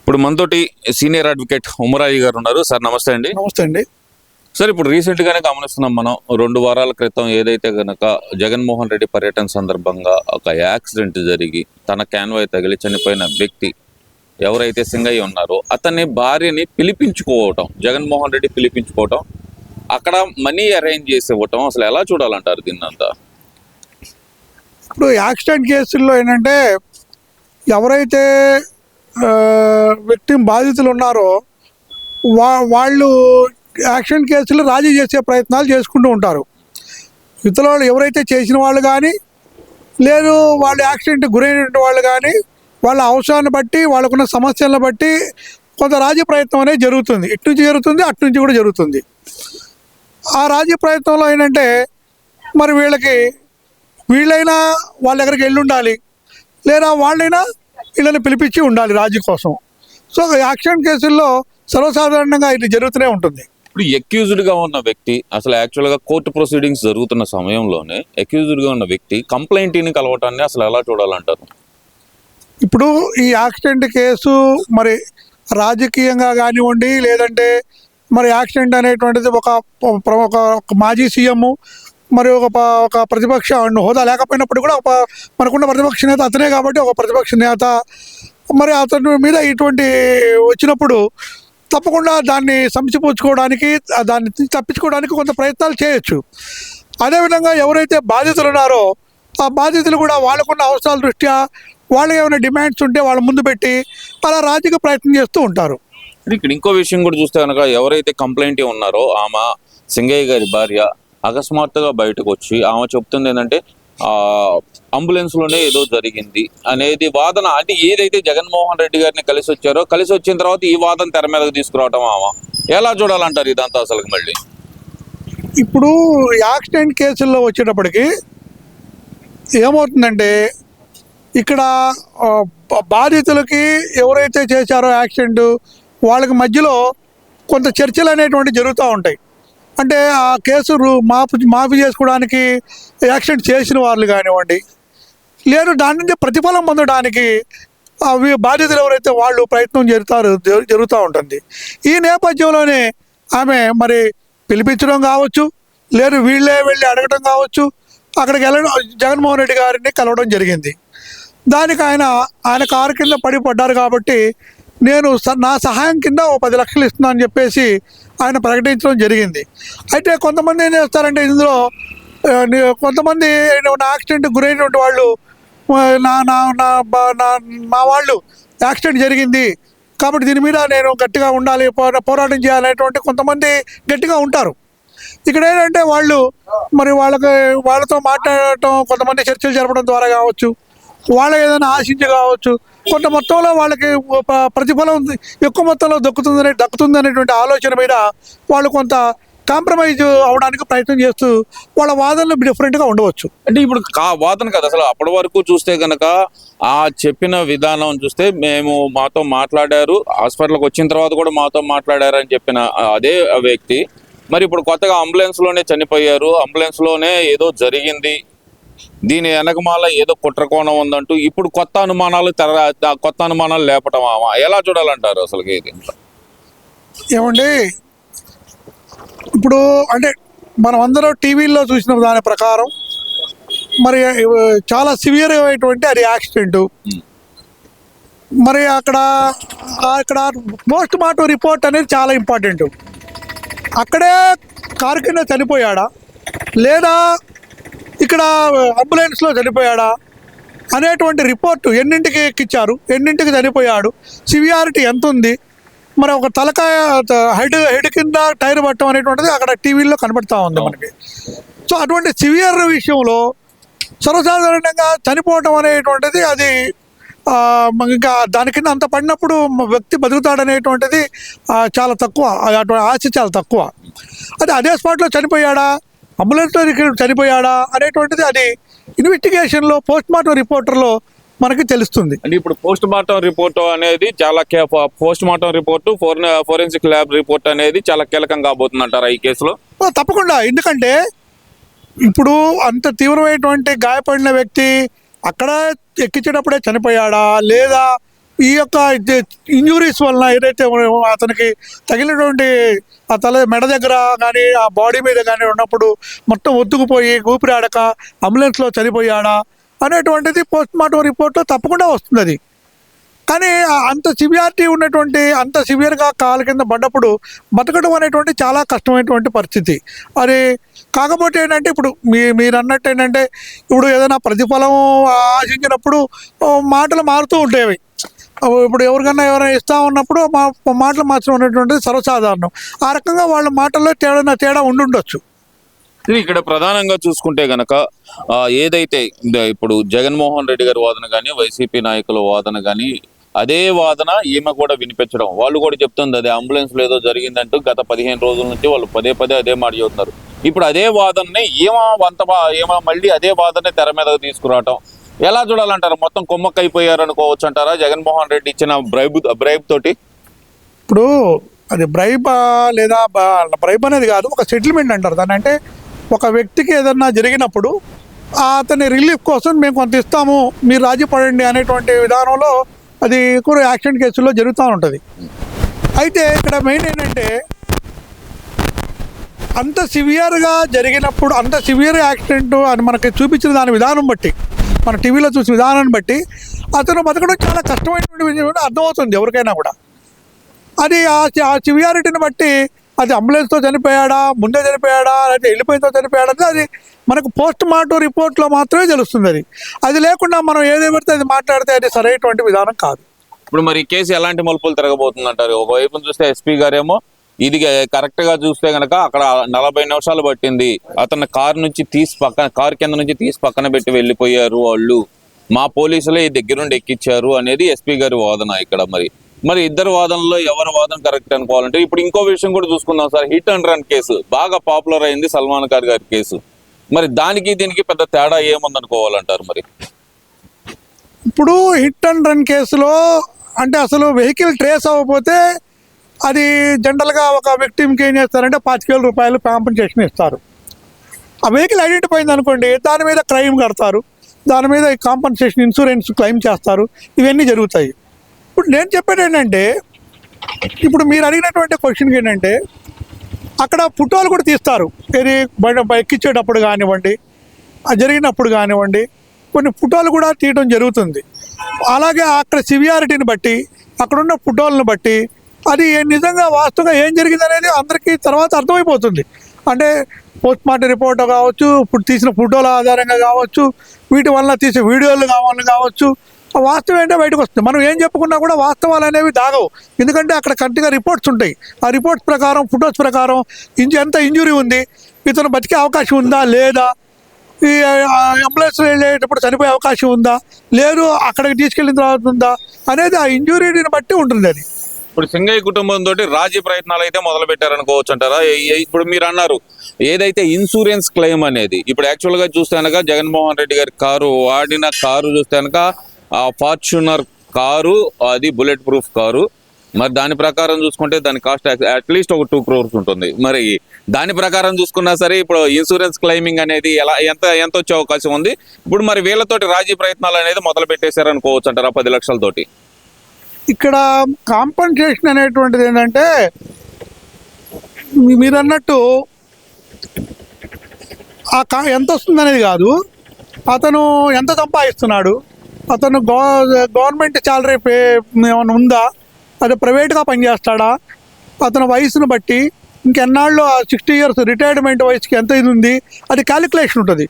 ఇప్పుడు మనతోటి senior advocate ఉమరాయి గారు ఉన్నారు. సార్ నమస్తే అండి. నమస్తే అండి. సార్ ఇప్పుడు రీసెంట్గానే గమనిస్తున్నాం మనం 2 వారాల క్రితం ఏదైతే గనక జగన్మోహన్ రెడ్డి పర్యటన సందర్భంగా ఒక యాక్సిడెంట్ జరిగి తన క్యాన్వాయ్ తగిలి చనిపోయిన వ్యక్తి ఎవరైతే సింగయ్య ఉన్నారో అతని భార్యని పిలిపించుకోవటం, జగన్మోహన్ రెడ్డి పిలిపించుకోవటం, అక్కడ మనీ అరేంజ్ చేసి ఇవ్వటం అసలు ఎలా చూడాలంటారు దీన్నంతా? ఇప్పుడు యాక్సిడెంట్ కేసుల్లో ఏంటంటే ఎవరైతే విక్టిమ్ బాధితులు ఉన్నారో వాళ్ళు యాక్సిడెంట్ కేసులు రాజీ చేసే ప్రయత్నాలు చేసుకుంటూ ఉంటారు. ఇతరుల వాళ్ళు ఎవరైతే చేసిన వాళ్ళు కానీ లేదు వాళ్ళు యాక్సిడెంట్ గురైనటువంటి వాళ్ళు కానీ వాళ్ళ అవసరాన్ని బట్టి వాళ్ళకున్న సమస్యలను బట్టి కొంత రాజీ ప్రయత్నం అనేది జరుగుతుంది. ఇటు నుంచి జరుగుతుంది, అటు నుంచి కూడా జరుగుతుంది. ఆ రాజీ ప్రయత్నంలో ఏంటంటే మరి వీళ్ళైనా వాళ్ళ దగ్గరికి వెళ్ళి ఉండాలి, లేదా వాళ్ళైనా వీళ్ళని పిలిపించి ఉండాలి రాజీ కోసం. సో యాక్సిడెంట్ కేసుల్లో సర్వసాధారణంగా ఇది జరుగుతూనే ఉంటుంది. ఇప్పుడు అక్యూజ్డ్గా ఉన్న వ్యక్తి అసలు యాక్చువల్గా కోర్టు ప్రొసీడింగ్స్ జరుగుతున్న సమయంలోనే అక్యూజ్డ్గా ఉన్న వ్యక్తి కంప్లైంట్ని కలవటాన్ని అసలు ఎలా చూడాలంటారు? ఇప్పుడు ఈ యాక్సిడెంట్ కేసు మరి రాజకీయంగా కానివ్వండి, లేదంటే మరి యాక్సిడెంట్ అనేటువంటిది ఒక మాజీ సీఎం మరి ఒక ప్రతిపక్ష హోదా లేకపోయినప్పుడు కూడా మనకున్న ప్రతిపక్ష నేత అతనే కాబట్టి ఒక ప్రతిపక్ష నేత మరి అతని మీద ఇటువంటి వచ్చినప్పుడు తప్పకుండా దాన్ని సమసిపుచ్చుకోవడానికి, దాన్ని తప్పించుకోవడానికి కొంత ప్రయత్నాలు చేయొచ్చు. అదేవిధంగా ఎవరైతే బాధితులు ఉన్నారో ఆ బాధితులు కూడా వాళ్ళకున్న అవసరాల దృష్ట్యా వాళ్ళకి ఏమైనా డిమాండ్స్ ఉంటే వాళ్ళ ముందు పెట్టి అలా రాజకీయ ప్రయత్నం చేస్తూ ఉంటారు. ఇక్కడ ఇంకో విషయం కూడా చూస్తే కనుక ఎవరైతే కంప్లైంట్ ఉన్నారో ఆమె సింగయ్య గారి భార్య అకస్మాత్తుగా బయటకు వచ్చి ఆమె చెప్తుంది ఏంటంటే అంబులెన్స్లోనే ఏదో జరిగింది అనేది వాదన. అంటే ఏదైతే జగన్మోహన్ రెడ్డి గారిని కలిసి వచ్చారో, కలిసి వచ్చిన తర్వాత ఈ వాదన తెర మీదకి తీసుకురావటం ఆమె ఎలా చూడాలంటారు ఇదంతా అసలు? మళ్ళీ ఇప్పుడు యాక్సిడెంట్ కేసుల్లో వచ్చేటప్పటికి ఏమవుతుందంటే ఇక్కడ బాధితులకి ఎవరైతే చేశారో యాక్సిడెంట్ వాళ్ళకి మధ్యలో కొంత చర్చలు అనేటువంటి జరుగుతూ ఉంటాయి. అంటే ఆ కేసు మాఫీ చేసుకోవడానికి యాక్సిడెంట్ చేసిన వాళ్ళు కానివ్వండి, లేదు దాని నుంచి ప్రతిఫలం పొందడానికి అవి బాధితులు ఎవరైతే వాళ్ళు ప్రయత్నం జరుగుతూ ఉంటుంది. ఈ నేపథ్యంలోనే ఆమె మరి పిలిపించడం కావచ్చు, లేదు వీళ్ళే వెళ్ళి అడగడం కావచ్చు, అక్కడికి వెళ్ళడం, జగన్మోహన్ రెడ్డి గారిని కలవడం జరిగింది. దానికి ఆయన కారు కింద పడ్డారు కాబట్టి నేను నా సహాయం కింద 10 లక్షలు ఇస్తున్నాను అని చెప్పేసి ఆయన ప్రకటించడం జరిగింది. అయితే కొంతమంది ఏం చేస్తారంటే ఇందులో కొంతమంది యాక్సిడెంట్ గురైనటువంటి వాళ్ళు మా వాళ్ళు యాక్సిడెంట్ జరిగింది కాబట్టి దీని మీద నేను గట్టిగా ఉండాలి, పోరాటం చేయాలనేటువంటి కొంతమంది గట్టిగా ఉంటారు. ఇక్కడ ఏంటంటే వాళ్ళతో మాట్లాడటం, కొంతమంది చర్చలు జరపడం ద్వారా కావచ్చు, వాళ్ళకి ఏదైనా ఆశించి కావచ్చు, కొంత మొత్తంలో వాళ్ళకి ప్రతిఫలం ఎక్కువ మొత్తంలో దక్కుతుంది అనేటువంటి ఆలోచన మీద వాళ్ళు కొంత కాంప్రమైజ్ అవడానికి ప్రయత్నం చేస్తూ వాళ్ళ వాదనలు డిఫరెంట్గా ఉండవచ్చు. అంటే ఇప్పుడు వాదన కదా అసలు అప్పటి వరకు చూస్తే కనుక ఆ చెప్పిన విధానం చూస్తే మాతో మాట్లాడారు, హాస్పిటల్కి వచ్చిన తర్వాత కూడా మాతో మాట్లాడారు అని చెప్పిన అదే వ్యక్తి మరి ఇప్పుడు కొత్తగా అంబులెన్స్లోనే చనిపోయారు, అంబులెన్స్లోనే ఏదో జరిగింది, దీని వెనకమాల ఏదో కుట్రకోణం ఉందంటూ ఇప్పుడు కొత్త అనుమానాలు లేపటం ఎలా చూడాలంటారు అసలు? ఇది ఏమండి, ఇప్పుడు అంటే మనం అందరూ టీవీల్లో చూసిన దాని ప్రకారం మరి చాలా సివియర్ అయినటువంటి అది యాక్సిడెంట్. మరి అక్కడ పోస్ట్ మార్టం రిపోర్ట్ అనేది చాలా ఇంపార్టెంట్. అక్కడే కారు కింద చనిపోయాడా లేదా ఇక్కడ అంబులెన్స్లో చనిపోయాడా అనేటువంటి రిపోర్టు ఎన్నింటికి ఎక్కిచ్చారు, ఎన్నింటికి చనిపోయాడు, సివియారిటీ ఎంత ఉంది, మరి ఒక తలకాయ హెడ్ కింద టైర్ పట్టడం అనేటువంటిది అక్కడ టీవీల్లో కనబడుతూ ఉంది మనకి. సో అటువంటి సివియర్ విషయంలో సర్వసాధారణంగా చనిపోవటం అనేటువంటిది అది ఇంకా దాని కింద అంత పడినప్పుడు వ్యక్తి బతుకుతాడనేటువంటిది చాలా తక్కువ, అటువంటి ఆశ చాలా తక్కువ. అదే స్పాట్లో చనిపోయాడా, అంబులెన్స్లో చనిపోయాడా అనేటువంటిది అది ఇన్వెస్టిగేషన్లో పోస్ట్ మార్టం రిపోర్టర్లో మనకి తెలుస్తుంది. అంటే ఇప్పుడు పోస్ట్ మార్టం రిపోర్ట్ అనేది post mortem report forensic lab report అనేది చాలా కీలకం కాబోతుంది అంటారా ఈ కేసులో? తప్పకుండా. ఎందుకంటే ఇప్పుడు అంత తీవ్రమైనటువంటి గాయపడిన వ్యక్తి అక్కడ ఎక్కించేటప్పుడే చనిపోయాడా లేదా ఈ యొక్క ఇంజురీస్ వలన ఏదైతే అతనికి తగిలినటువంటి ఆ తల మెడ దగ్గర కానీ ఆ బాడీ మీద కానీ ఉన్నప్పుడు మొత్తం ఒత్తుకుపోయి ఊపిరాడక అంబులెన్స్లో చనిపోయాడా అనేటువంటిది పోస్ట్ మార్టం రిపోర్ట్లో తప్పకుండా వస్తుంది అది. కానీ అంత సివియారిటీ ఉన్నటువంటి అంత సివియర్గా కాలు కింద పడ్డప్పుడు బతకడం అనేటువంటి చాలా కష్టమైనటువంటి పరిస్థితి అది. కాకపోతే ఏంటంటే ఇప్పుడు మీరు అన్నట్టు ఏంటంటే ఇప్పుడు ఏదైనా ప్రతిఫలం ఆశించినప్పుడు మాటలు మారుతూ ఉంటాయి. ఇప్పుడు ఎవరికైనా ఇస్తా ఉన్నప్పుడు మాటలు మార్చడం అనేటువంటిది సర్వసాధారణం. ఆ రకంగా వాళ్ళ మాటల్లో తేడా ఉండుండొచ్చు. ఇక్కడ ప్రధానంగా చూసుకుంటే గనక ఏదైతే ఇప్పుడు జగన్మోహన్ రెడ్డి గారి వాదన కానీ వైసీపీ నాయకుల వాదన కానీ అదే వాదన ఈమె కూడా వినిపించడం, వాళ్ళు కూడా చెప్తుంది అదే అంబులెన్స్ ఏదో జరిగిందంటూ గత 15 రోజుల నుంచి వాళ్ళు పదే అదే మాట చెబుతున్నారు. ఇప్పుడు అదే వాదనని ఏమో మళ్ళీ అదే వాదనని తెర మీద తీసుకురావటం ఎలా చూడాలంటారు? మొత్తం కొమ్మక్కైపోయారు అనుకోవచ్చు అంటారా జగన్మోహన్ రెడ్డి ఇచ్చిన బ్రైబ్ తోటి? ఇప్పుడు అది బ్రైబ్ లేదా బ్రైబ్ అనేది కాదు, ఒక సెటిల్మెంట్ అంటారు దాన్ని. అంటే ఒక వ్యక్తికి ఏదన్నా జరిగినప్పుడు అతని రిలీఫ్ కోసం మేము కొంత ఇస్తాము, మీరు రాజీ పడండి అనేటువంటి విధానంలో అది కూడా యాక్సిడెంట్ కేసుల్లో జరుగుతూ ఉంటుంది. అయితే ఇక్కడ మెయిన్ ఏంటంటే అంత సివియర్గా జరిగినప్పుడు, అంత సివియర్ యాక్సిడెంట్ అని మనకి చూపించిన దాని విధానం బట్టి, మన టీవీలో చూసిన విధానాన్ని బట్టి అతను బతకడం చాలా కష్టమైనటువంటి విషయం అర్థమవుతుంది ఎవరికైనా కూడా. అది ఆ సివియారిటీని బట్టి అది అంబులెన్స్తో చనిపోయాడా, ముందే చనిపోయాడా, లేకపోతే వెళ్ళిపోయితో చనిపోయాడా అది మనకు పోస్ట్ మార్టం రిపోర్ట్లో మాత్రమే తెలుస్తుంది. అది లేకుండా మనం ఏదేమితే అది మాట్లాడితే అది సరైనటువంటి విధానం కాదు. ఇప్పుడు మరి ఈ కేసు ఎలాంటి మలుపులు తిరగబోతుంది అంటారు? ఒకవైపు చూస్తే ఎస్పీ గారేమో ఇది కరెక్ట్గా చూస్తే కనుక అక్కడ 40 నిమిషాలు పట్టింది, అతను కారు కింద నుంచి తీసి పక్కన పెట్టి వెళ్ళిపోయారు వాళ్ళు, మా పోలీసులే దగ్గరుండి ఎక్కించారు అనేది ఎస్పీ గారి వాదన. ఇక్కడ మరి ఇద్దరు వాదనలో ఎవరి వాదన కరెక్ట్ అనుకోవాలంటే ఇప్పుడు ఇంకో విషయం కూడా చూసుకుందాం sir. Hit and run case బాగా పాపులర్ అయింది, సల్మాన్ ఖాన్ గారి కేసు. మరి దానికి దీనికి పెద్ద తేడా ఏముందనుకోవాలంటారు? మరి ఇప్పుడు హిట్ అండ్ రన్ కేసులో అంటే అసలు వెహికల్ ట్రేస్ అవ్వకపోతే అది జనరల్గా ఒక విక్టిమ్కి ఏం చేస్తారంటే 25,000 రూపాయలు కాంపెన్సేషన్ ఇస్తారు. ఆ వెహికల్ ఐడెంటిఫై అయింది అనుకోండి, దాని మీద క్రైమ్ కడతారు, దాని మీద కాంపెన్సేషన్ ఇన్సూరెన్స్ క్లెయిమ్ చేస్తారు, ఇవన్నీ జరుగుతాయి. ఇప్పుడు నేను చెప్పేది ఏంటంటే ఇప్పుడు మీరు అడిగినటువంటి క్వశ్చన్కి ఏంటంటే అక్కడ ఫోటోలు కూడా తీస్తారు, ఏది ఎక్కించేటప్పుడు కానివ్వండి, జరిగినప్పుడు కానివ్వండి, కొన్ని ఫోటోలు కూడా తీయడం జరుగుతుంది. అలాగే అక్కడ సివియారిటీని బట్టి, అక్కడున్న ఫోటోలను బట్టి అది నిజంగా వాస్తవంగా ఏం జరిగింది అనేది అందరికీ తర్వాత అర్థమైపోతుంది. అంటే పోస్ట్ మార్టం రిపోర్ట్ కావచ్చు, ఇప్పుడు తీసిన ఫోటోల ఆధారంగా కావచ్చు, వీటి వల్ల తీసే వీడియోలు కావచ్చు, వాస్తవం ఏంటో బయటకు వస్తుంది. మనం ఏం చెప్పుకున్నా కూడా వాస్తవాలు అనేవి దాగవు, ఎందుకంటే అక్కడ కంటిగా రిపోర్ట్స్ ఉంటాయి. ఆ రిపోర్ట్స్ ప్రకారం, ఫొటోస్ ప్రకారం ఎంత ఇంజురీ ఉంది, ఇతను బతికే అవకాశం ఉందా లేదా, ఈ అంబులెన్స్ వెళ్ళేటప్పుడు చనిపోయే అవకాశం ఉందా లేదు, అక్కడికి తీసుకెళ్ళిన తర్వాత ఉందా అనేది ఆ ఇంజురీని బట్టి ఉంటుంది. అది ఇప్పుడు సింగయ్య కుటుంబం తోటి రాజీ ప్రయత్నాలు అయితే మొదలు పెట్టారనుకోవచ్చు అంటారా? ఇప్పుడు మీరు అన్నారు ఏదైతే ఇన్సూరెన్స్ క్లెయిమ్ అనేది, ఇప్పుడు యాక్చువల్గా చూస్తే కనుక జగన్మోహన్ రెడ్డి గారి వాడిన కారు చూస్తే కనుక ఫార్చునర్ కారు, అది బుల్లెట్ ప్రూఫ్ కారు. మరి దాని ప్రకారం చూసుకుంటే దాని కాస్ట్ అట్లీస్ట్ ఒక 2 crores ఉంటుంది. మరి దాని ప్రకారం చూసుకున్నా సరే ఇప్పుడు ఇన్సూరెన్స్ క్లెయిమింగ్ అనేది ఎంత వచ్చే అవకాశం ఉంది? ఇప్పుడు మరి వీళ్ళతోటి రాజీ ప్రయత్నాలు అనేది మొదలు పెట్టేశారు అనుకోవచ్చు అంటారా 10 లక్షలతోటి? ఇక్కడ కాంపన్సేషన్ అనేటువంటిది ఏంటంటే మీరు అన్నట్టు ఎంత వస్తుంది అనేది కాదు, అతను ఎంత సంపాదిస్తున్నాడు, అతను గవర్నమెంట్ శాలరీ ఏమైనా ఉందా, అది ప్రైవేట్గా పనిచేస్తాడా, అతని వయసును బట్టి ఇంకెన్నాళ్ళు 60 years రిటైర్మెంట్ వయసుకి ఎంత ఇది ఉంది, అది క్యాలిక్యులేషన్ ఉంటుంది.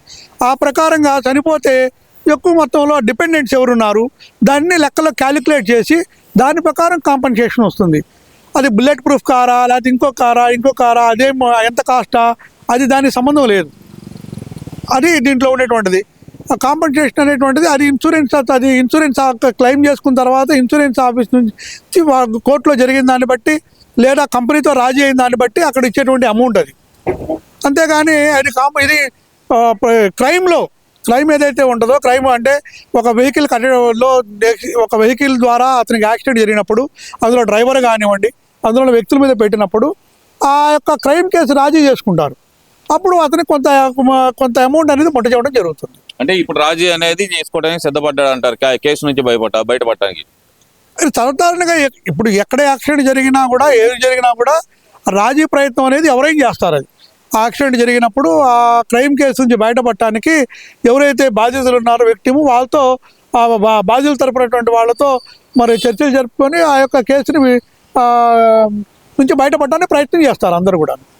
ఆ ప్రకారంగా చనిపోతే ఎక్కువ మొత్తంలో డిపెండెంట్స్ ఎవరున్నారు, దాన్ని లెక్కలో క్యాలిక్యులేట్ చేసి దాని ప్రకారం కాంపన్సేషన్ వస్తుంది. అది బుల్లెట్ ప్రూఫ్ కారా లేకపోతే ఇంకో కారా అదేం ఎంత కాస్టా, అది దానికి సంబంధం లేదు. అది దీంట్లో ఉండేటువంటిది కాంపన్సేషన్ అనేటువంటిది. అది ఇన్సూరెన్స్ క్లెయిమ్ చేసుకున్న తర్వాత ఇన్సూరెన్స్ ఆఫీస్ నుంచి కోర్టులో జరిగిన దాన్ని బట్టి లేదా కంపెనీతో రాజీ అయిన దాన్ని బట్టి అక్కడ ఇచ్చేటువంటి అమౌంట్ అది. అంతేగాని అది ఇది క్రైమ్ ఏదైతే ఉంటుందో, క్రైమ్ అంటే ఒక వెహికల్ ద్వారా అతనికి యాక్సిడెంట్ జరిగినప్పుడు అందులో డ్రైవర్ కానివ్వండి, అందులో వ్యక్తుల మీద పెట్టినప్పుడు ఆ యొక్క క్రైమ్ కేసు రాజీ చేసుకుంటారు. అప్పుడు అతనికి కొంత అమౌంట్ అనేది పొట్ట చేయడం జరుగుతుంది. అంటే ఇప్పుడు రాజీ అనేది చేసుకోవడానికి సిద్ధపడ్డాడు అంటారు కేసు నుంచి బయటపడడానికి? సాధారణంగా ఇప్పుడు ఎక్కడ యాక్సిడెంట్ జరిగినా కూడా ఏది జరిగినా కూడా రాజీ ప్రయత్నం అనేది ఎవరైనా చేస్తారు. అది యాక్సిడెంట్ జరిగినప్పుడు ఆ క్రైమ్ కేసు నుంచి బయటపడటానికి ఎవరైతే బాధితులు ఉన్నారో వ్యక్తిము వాళ్ళతో బాధితులు తరపునటువంటి వాళ్ళతో మరి చర్చలు జరుపుకొని ఆ యొక్క కేసుని నుంచి బయటపడడానికి ప్రయత్నం చేస్తారు అందరూ కూడా.